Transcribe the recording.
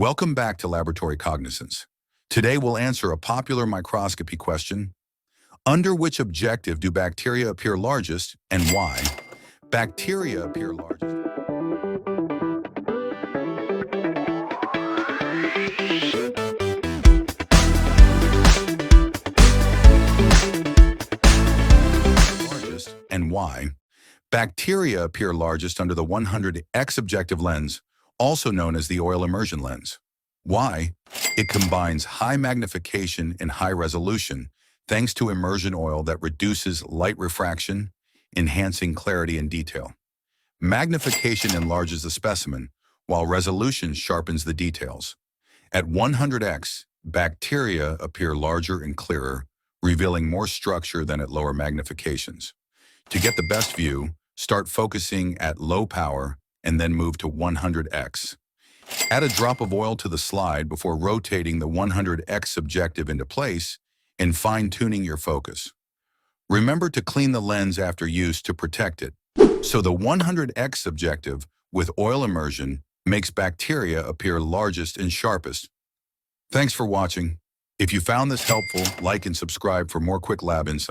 Welcome back to Laboratory Cognizance. Today we'll answer a popular microscopy question. Under which objective do bacteria appear largest and why? Bacteria appear largest. And why? Bacteria appear largest under the 100x objective lens, also known as the oil immersion lens. Why? It combines high magnification and high resolution thanks to immersion oil that reduces light refraction, enhancing clarity and detail. Magnification enlarges the specimen, while resolution sharpens the details. At 100x, bacteria appear larger and clearer, revealing more structure than at lower magnifications. To get the best view, start focusing at low power and then move to 100x. Add a drop of oil to the slide before rotating the 100x objective into place and fine-tuning your focus. Remember to clean the lens after use to protect it. So the 100x objective with oil immersion makes bacteria appear largest and sharpest. Thanks for watching. If you found this helpful, like and subscribe for more quick lab insights.